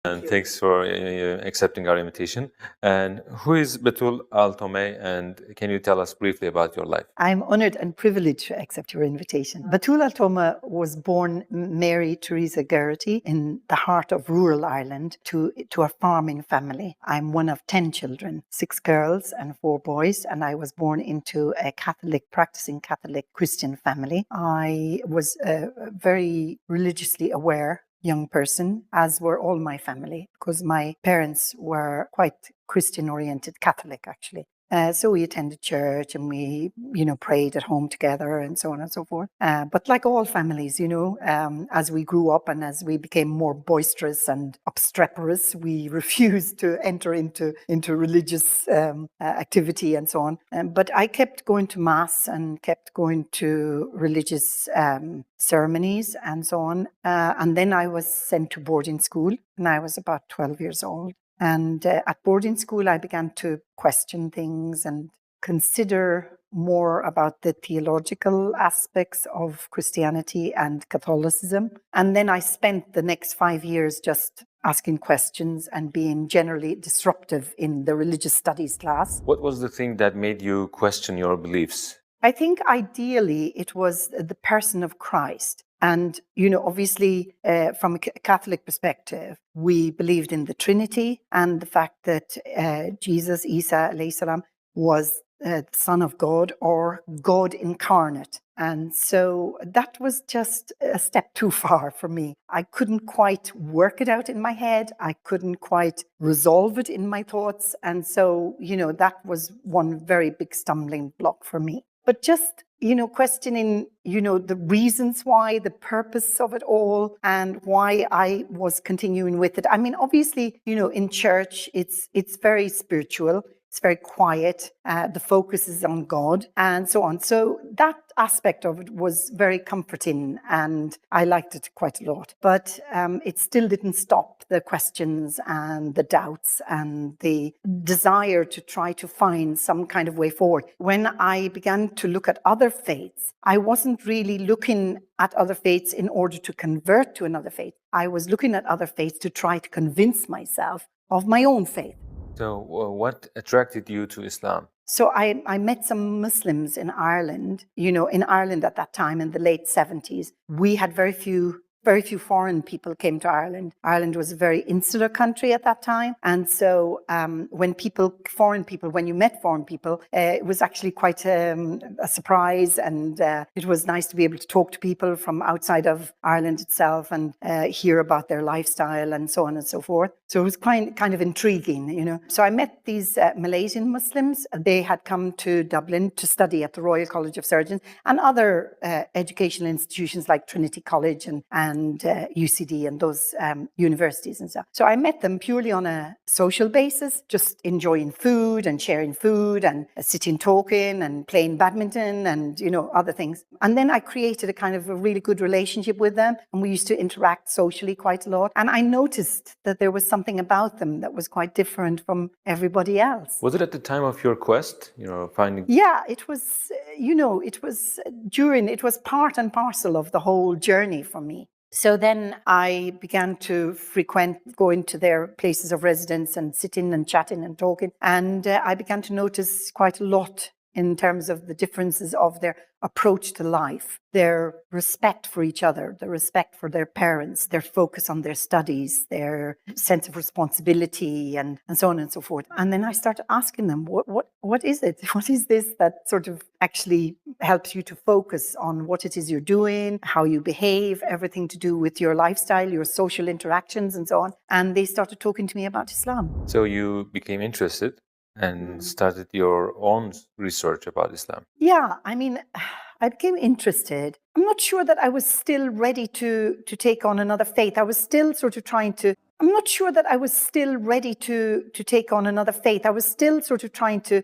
And thanks for accepting our invitation. And who is Betul Altomey, and can you tell us briefly about your life? I'm honored and privileged to accept your invitation. Betul Altomey was born Mary Teresa Geraghty in the heart of rural Ireland to a farming family. I'm one of 10 children, 6 girls and 4 boys, and I was born into a practicing Catholic Christian family. I was very religiously aware young person, as were all my family, because my parents were quite Christian-oriented Catholic, actually. So we attended church and we, prayed at home together and so on and so forth. But like all families, as we grew up and as we became more boisterous and obstreperous, we refused to enter into religious activity and so on. But I kept going to mass and kept going to religious ceremonies and so on. And then I was sent to boarding school and I was about 12 years old. And at boarding school, I began to question things and consider more about the theological aspects of Christianity and Catholicism. And then I spent the next 5 years just asking questions and being generally disruptive in the religious studies class. What was the thing that made you question your beliefs? I think ideally it was the person of Christ. And, obviously, from a Catholic perspective, we believed in the Trinity and the fact that Jesus, Isa, alayhi salam, was the Son of God or God incarnate. And so that was just a step too far for me. I couldn't quite work it out in my head. I couldn't quite resolve it in my thoughts. And so, that was one very big stumbling block for me. But just, questioning, the reasons why, the purpose of it all, and why I was continuing with it. I mean, obviously, in church, it's very spiritual. It's very quiet. The focus is on God and so on. So that aspect of it was very comforting and I liked it quite a lot. But it still didn't stop the questions and the doubts and the desire to try to find some kind of way forward. When I began to look at other faiths, I wasn't really looking at other faiths in order to convert to another faith. I was looking at other faiths to try to convince myself of my own faith. So what attracted you to Islam? So I met some Muslims in Ireland. In Ireland at that time, in the late 70s, we had very few foreign people came to Ireland. Ireland was a very insular country at that time. And so when you met foreign people, it was actually quite a surprise. And it was nice to be able to talk to people from outside of Ireland itself and hear about their lifestyle and so on and so forth. So it was kind of intriguing, So I met these Malaysian Muslims. They had come to Dublin to study at the Royal College of Surgeons and other educational institutions like Trinity College and UCD and those universities and stuff. So I met them purely on a social basis, just enjoying food and sharing food and sitting talking and playing badminton and, other things. And then I created a kind of a really good relationship with them. And we used to interact socially quite a lot. And I noticed that there was something about them that was quite different from everybody else. Was it at the time of your quest, finding? Yeah, it was, it was part and parcel of the whole journey for me. So then I began to go into their places of residence and sitting and chatting and talking. And I began to notice quite a lot in terms of the differences of their approach to life, their respect for each other, their respect for their parents, their focus on their studies, their sense of responsibility and so on and so forth. And then I started asking them, what is it? What is this that sort of actually helps you to focus on what it is you're doing, how you behave, everything to do with your lifestyle, your social interactions and so on. And they started talking to me about Islam. So you became interested and started your own research about Islam. Yeah, I mean, I became interested. I'm not sure that I was still ready to take on another faith. I was still sort of I'm not sure that I was still ready to take on another faith. I was still sort of trying to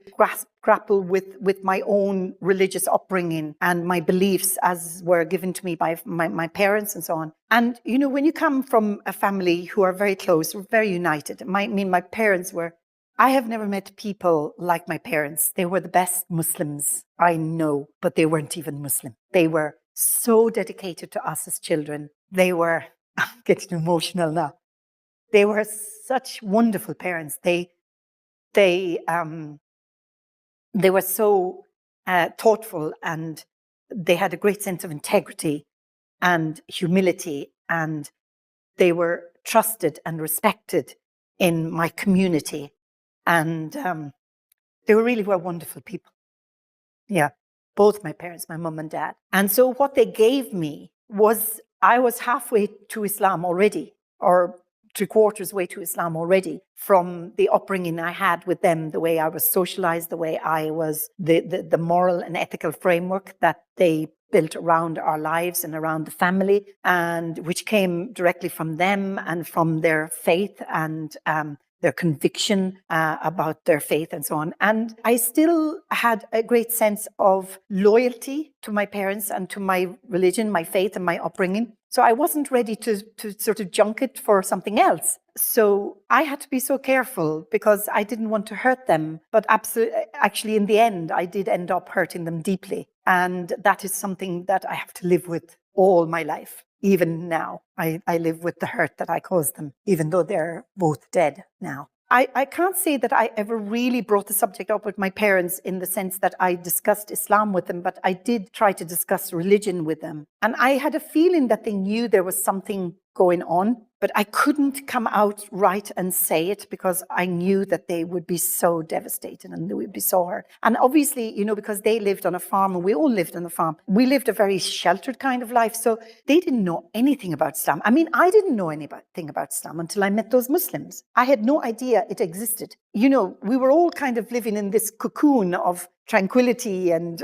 grapple with my own religious upbringing and my beliefs as were given to me by my parents and so on. And, when you come from a family who are very close, very united, my parents were, I have never met people like my parents. They were the best Muslims I know, but they weren't even Muslim. They were so dedicated to us as children. They were, I'm getting emotional now. They were such wonderful parents. They were so thoughtful, and they had a great sense of integrity and humility, and they were trusted and respected in my community. And they really were wonderful people. Yeah, both my parents, my mum and dad. And so what they gave me was, I was halfway to Islam already, or 3/4 way to Islam already, from the upbringing I had with them, the way I was socialized, the way I was, the moral and ethical framework that they built around our lives and around the family, and which came directly from them and from their faith and their conviction about their faith and so on. And I still had a great sense of loyalty to my parents and to my religion, my faith and my upbringing. So I wasn't ready to sort of junk it for something else. So I had to be so careful because I didn't want to hurt them. But actually, in the end, I did end up hurting them deeply. And that is something that I have to live with all my life. Even now, I live with the hurt that I caused them, even though they're both dead now. I can't say that I ever really brought the subject up with my parents in the sense that I discussed Islam with them, but I did try to discuss religion with them. And I had a feeling that they knew there was something going on, but I couldn't come out right and say it because I knew that they would be so devastated and they would be so hurt. And obviously, because they lived on a farm and we all lived on a farm, we lived a very sheltered kind of life. So they didn't know anything about Islam. I mean, I didn't know anything about Islam until I met those Muslims. I had no idea it existed. We were all kind of living in this cocoon of tranquility and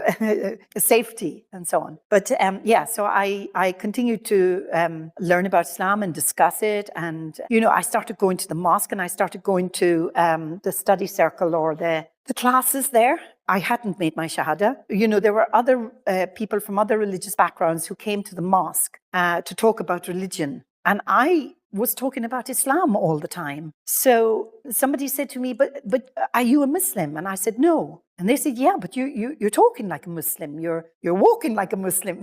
safety and so on. But so I continued to learn about Islam and discuss it. And, I started going to the mosque and I started going to the study circle or the classes there. I hadn't made my Shahada. There were other people from other religious backgrounds who came to the mosque to talk about religion. And I was talking about Islam all the time. So somebody said to me, but are you a Muslim? And I said, no. And they said, yeah, but you're talking like a Muslim. You're walking like a Muslim.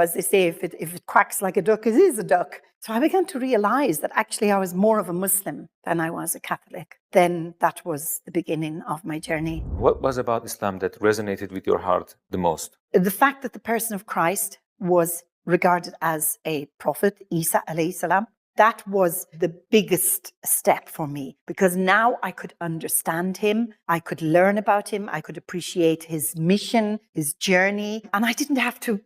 As they say, if it quacks like a duck, it is a duck. So I began to realize that actually I was more of a Muslim than I was a Catholic. Then that was the beginning of my journey. What was about Islam that resonated with your heart the most? The fact that the person of Christ was regarded as a prophet, Isa alayhi salam, that was the biggest step for me because now I could understand him, I could learn about him, I could appreciate his mission, his journey, and I didn't have to,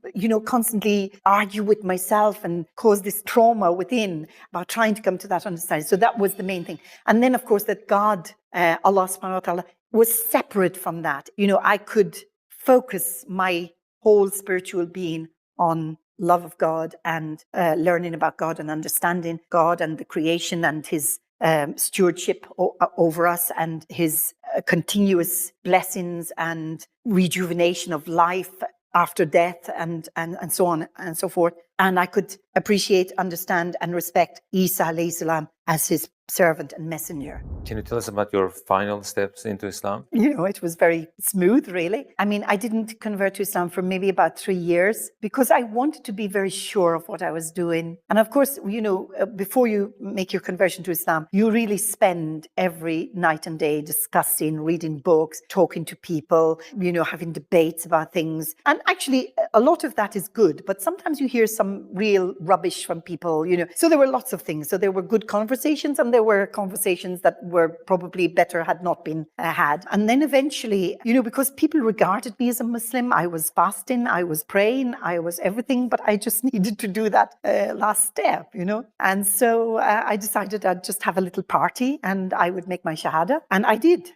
constantly argue with myself and cause this trauma within about trying to come to that understanding. So that was the main thing. And then, of course, that God, Allah subhanahu wa ta'ala, was separate from that. I could focus my whole spiritual being on love of God and learning about God and understanding God and the creation and his stewardship over us and his continuous blessings and rejuvenation of life after death and so on and so forth. And I could appreciate, understand and respect Isa alayhi salam as his servant and messenger. Can you tell us about your final steps into Islam? It was very smooth, really. I mean, I didn't convert to Islam for maybe about 3 years because I wanted to be very sure of what I was doing. And of course, before you make your conversion to Islam, you really spend every night and day discussing, reading books, talking to people, having debates about things. And actually, a lot of that is good, but sometimes you hear some real rubbish from people, So there were lots of things. So there were good conversations and there were conversations that were probably better had not been had. And then eventually, because people regarded me as a Muslim, I was fasting, I was praying, I was everything, but I just needed to do that last step, And so I decided I'd just have a little party and I would make my Shahada. And I did.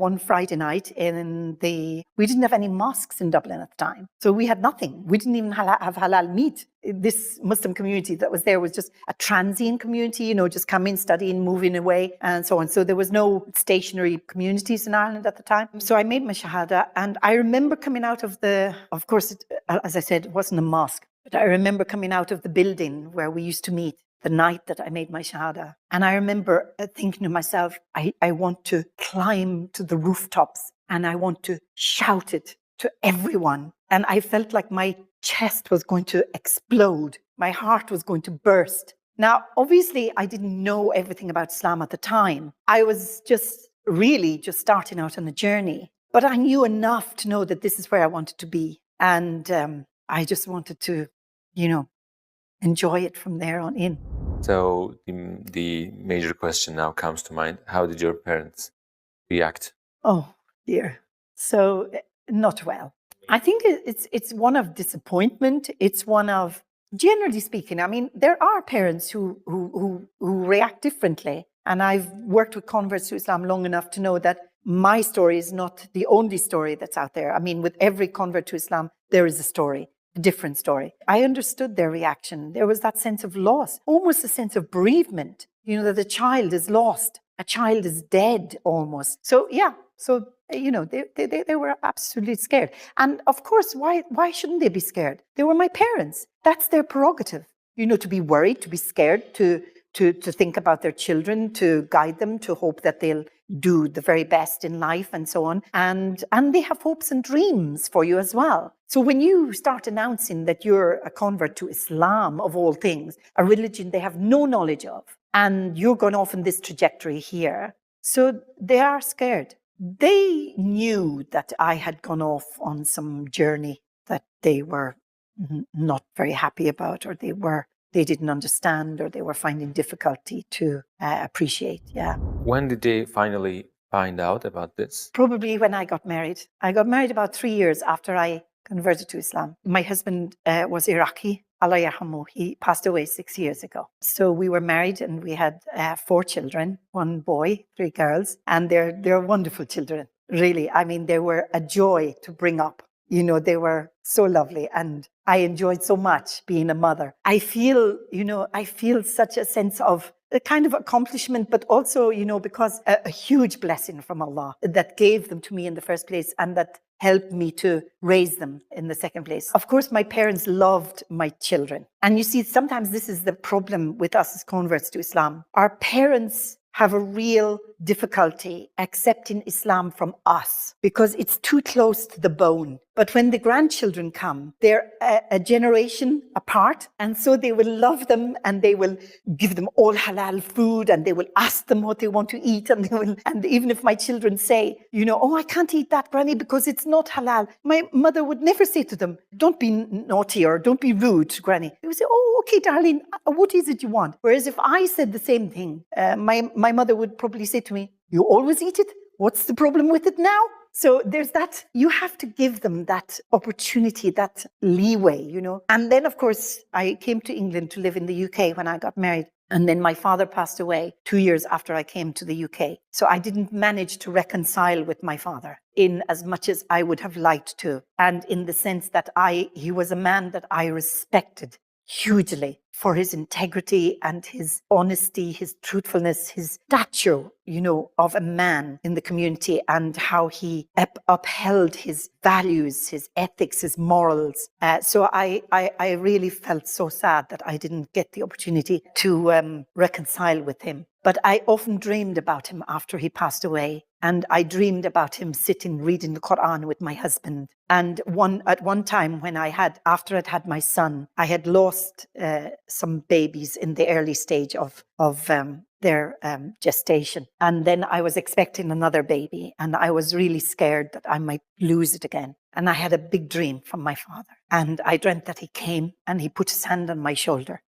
One Friday night we didn't have any mosques in Dublin at the time. So we had nothing. We didn't even have halal meat. This Muslim community that was there was just a transient community, just coming, studying, moving away and so on. So there was no stationary communities in Ireland at the time. So I made my Shahada and I remember coming out of of course, as I said, it wasn't a mosque, but I remember coming out of the building where we used to meet the night that I made my Shahada. And I remember thinking to myself, I want to climb to the rooftops and I want to shout it to everyone. And I felt like my chest was going to explode. My heart was going to burst Now, obviously, I didn't know everything about Islam at the time. I was just really just starting out on a journey. But I knew enough to know that this is where I wanted to be. And I just wanted to, enjoy it from there on in. So the major question now comes to mind. How did your parents react? Oh, dear. So not well. I think it's one of disappointment. It's one of, generally speaking, I mean, there are parents who react differently. And I've worked with converts to Islam long enough to know that my story is not the only story that's out there. I mean, with every convert to Islam, there is a story, a different story. I understood their reaction. There was that sense of loss, almost a sense of bereavement, that the child is lost. A child is dead almost. So, yeah. So, they were absolutely scared. And of course, why shouldn't they be scared? They were my parents. That's their prerogative, to be worried, to be scared, to think about their children, to guide them, to hope that they'll do the very best in life and so on. And they have hopes and dreams for you as well. So when you start announcing that you're a convert to Islam, of all things, a religion they have no knowledge of, and you're going off in this trajectory here, so they are scared. They knew that I had gone off on some journey that they were not very happy about, or they didn't understand, or they were finding difficulty to appreciate. Yeah. When did they finally find out about this? Probably when I got married. I got married about 3 years after I converted to Islam. My husband was Iraqi. Allah yarhamu. He passed away 6 years ago. So we were married and we had 4 children, 1 boy, 3 girls, and they're wonderful children. Really, I mean, they were a joy to bring up. They were so lovely, and I enjoyed so much being a mother. I feel such a sense of a kind of accomplishment, but also, because a huge blessing from Allah that gave them to me in the first place and that helped me to raise them in the second place. Of course, my parents loved my children. And you see, sometimes this is the problem with us as converts to Islam. Our parents have a real difficulty accepting Islam from us because it's too close to the bone. But when the grandchildren come, they're a generation apart. And so they will love them and they will give them all halal food and they will ask them what they want to eat. And even if my children say, oh, I can't eat that, Granny, because it's not halal. My mother would never say to them, don't be naughty or don't be rude, Granny. They would say, oh, okay, darling, what is it you want? Whereas if I said the same thing, my mother would probably say to me, you always eat it? What's the problem with it now? So there's that, you have to give them that opportunity, that leeway, And then, of course, I came to England to live in the UK when I got married. And then my father passed away 2 years after I came to the UK. So I didn't manage to reconcile with my father in as much as I would have liked to. And in the sense that he was a man that I respected hugely for his integrity and his honesty, his truthfulness, his stature, of a man in the community and how he upheld his values, his ethics, his morals. So I really felt so sad that I didn't get the opportunity to reconcile with him. But I often dreamed about him after he passed away. And I dreamed about him sitting reading the Quran with my husband. And at one time after I'd had my son, I had lost some babies in the early stage of their gestation. And then I was expecting another baby and I was really scared that I might lose it again. And I had a big dream from my father. And I dreamt that he came and he put his hand on my shoulder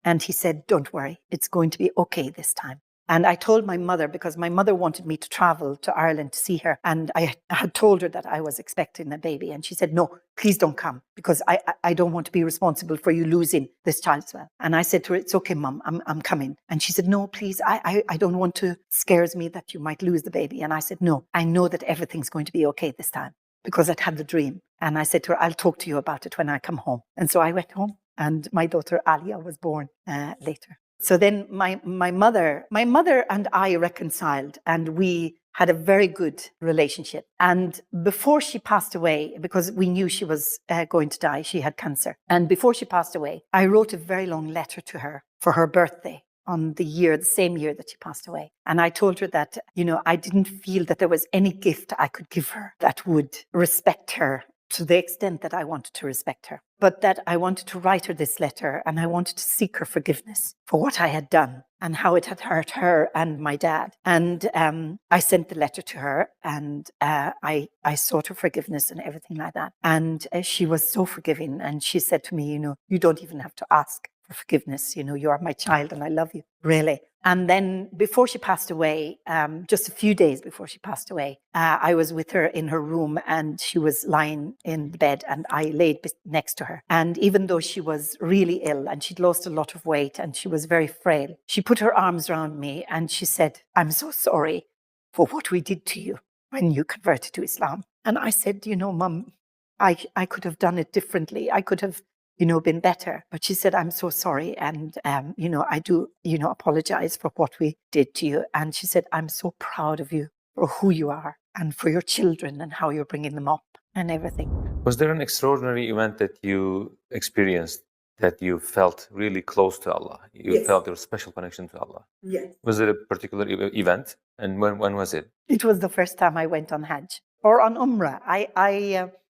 and he said, don't worry, it's going to be okay this time. And I told my mother, because my mother wanted me to travel to Ireland to see her. And I had told her that I was expecting a baby. And she said, no, please don't come, because I don't want to be responsible for you losing this child as well. And I said to her, it's okay, Mum, I'm coming. And she said, no, please, I don't want to, scares me that you might lose the baby. And I said, no, I know that everything's going to be okay this time, because I'd had the dream. And I said to her, I'll talk to you about it when I come home. And so I went home and my daughter Alia was born later. So then my mother and I reconciled and we had a very good relationship. And before she passed away, because we knew she was going to die, she had cancer. And before she passed away, I wrote a very long letter to her for her birthday on the same year that she passed away. And I told her that, I didn't feel that there was any gift I could give her that would respect her to the extent that I wanted to respect her, but that I wanted to write her this letter and I wanted to seek her forgiveness for what I had done and how it had hurt her and my dad. And I sent the letter to her and I sought her forgiveness and everything like that. And she was so forgiving. And she said to me, you don't even have to ask for forgiveness. You are my child and I love you, really. And then before she passed away, just a few days before she passed away, I was with her in her room and she was lying in the bed and I laid next to her. And even though she was really ill and she'd lost a lot of weight and she was very frail, she put her arms around me and she said, "I'm so sorry for what we did to you when you converted to Islam." And I said, Mum, I could have done it differently. I could have been better. But she said, "I'm so sorry. And, I do, apologize for what we did to you." And she said, "I'm so proud of you for who you are and for your children and how you're bringing them up and everything." Was there an extraordinary event that you experienced that you felt really close to Allah? You Yes. felt your special connection to Allah. Yes. Was it a particular event? And when was it? It was the first time I went on Hajj or on Umrah.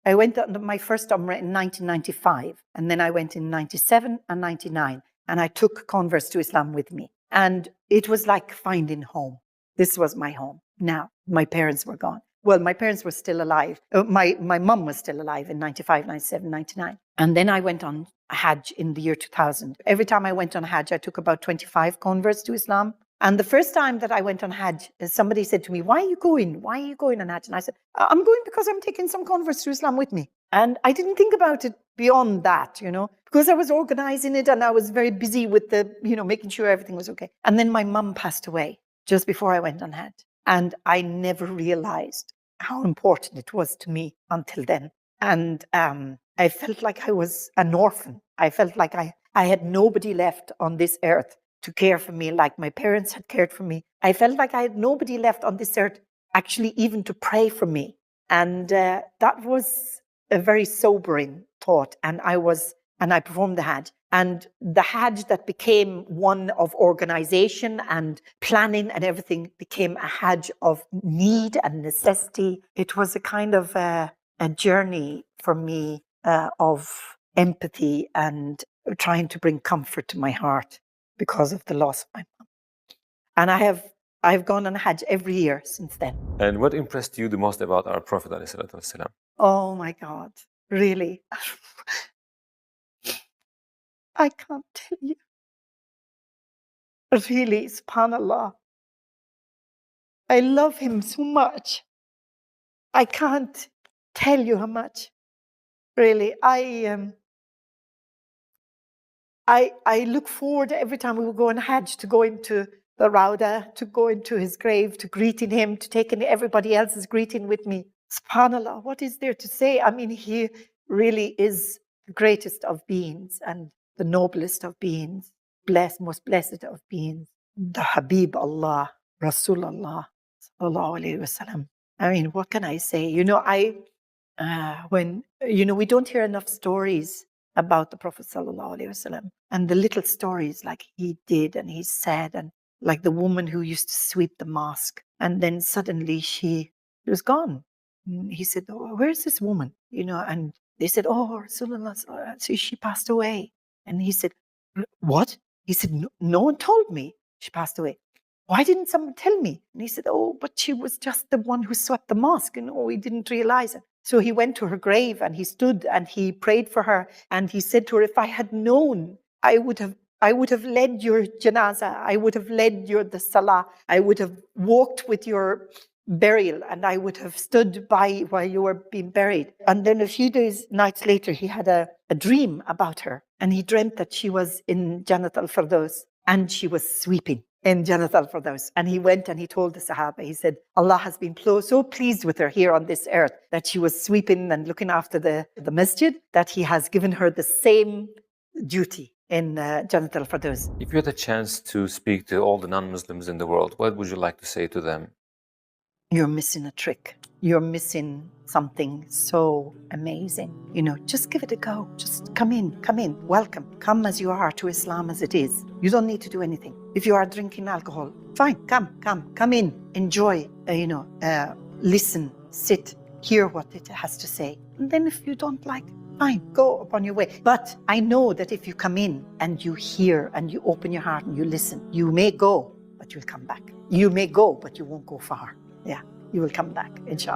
I went on my first Umrah in 1995, and then I went in 97 and 99, and I took converts to Islam with me. And it was like finding home. This was my home. Now, my parents were gone. Well, my parents were still alive. My mum was still alive in 95, 97, 99. And then I went on Hajj in the year 2000. Every time I went on Hajj, I took about 25 converts to Islam. And the first time that I went on Hajj, somebody said to me, "Why are you going? Why are you going on Hajj?" And I said, "I'm going because I'm taking some converts to Islam with me." And I didn't think about it beyond that, because I was organizing it and I was very busy with making sure everything was okay. And then my mum passed away just before I went on Hajj. And I never realized how important it was to me until then. And I felt like I was an orphan. I felt like I had nobody left on this earth to care for me like my parents had cared for me. I felt like I had nobody left on this earth actually even to pray for me. And that was a very sobering thought. And I performed the Hajj. And the Hajj that became one of organization and planning and everything became a Hajj of need and necessity. It was a kind of a journey for me of empathy and trying to bring comfort to my heart because of the loss of my mom. And I've gone on Hajj every year since then. And what impressed you the most about our Prophet ﷺ? Oh my God, really? I can't tell you. Really, subhanAllah. I love him so much. I can't tell you how much. Really, I look forward every time we would go on Hajj to go into the Rauda, to go into his grave, to greeting him, to taking everybody else's greeting with me. SubhanAllah, what is there to say? I mean, he really is the greatest of beings and the noblest of beings, most blessed of beings, the Habib Allah, Rasulullah, sallallahu alayhi wasallam. I mean, what can I say? We don't hear enough stories about the Prophet sallallahu alaihi wasallam, and the little stories like he did and he said, and like the woman who used to sweep the mosque, and then suddenly she was gone. And he said, "Oh, where's this woman?" And they said, "Oh, Rasulullah, so she passed away." And he said, "What?" He said, "No one told me she passed away. Why didn't someone tell me?" And he said, "Oh, but she was just the one who swept the mosque, and we didn't realize it." So he went to her grave and he stood and he prayed for her. And he said to her, "If I had known, I would have led your janazah. I would have led the salah. I would have walked with your burial and I would have stood by while you were being buried." And then a few nights later, he had a dream about her. And he dreamt that she was in Jannat al-Firdaus and she was sweeping in Jannat al-Firdaus. And he went and he told the Sahaba, he said, Allah has been so pleased with her here on this earth that she was sweeping and looking after the masjid, that he has given her the same duty in Jannat al-Firdaus. If you had a chance to speak to all the non-Muslims in the world, what would you like to say to them? You're missing a trick. You're missing something so amazing. Just give it a go. Just come in, welcome. Come as you are to Islam as it is. You don't need to do anything. If you are drinking alcohol, fine, come in, enjoy, listen, sit, hear what it has to say. And then if you don't like, fine, go upon your way. But I know that if you come in and you hear and you open your heart and you listen, you may go, but you'll come back. You may go, but you won't go far. Yeah, you will come back, inshallah.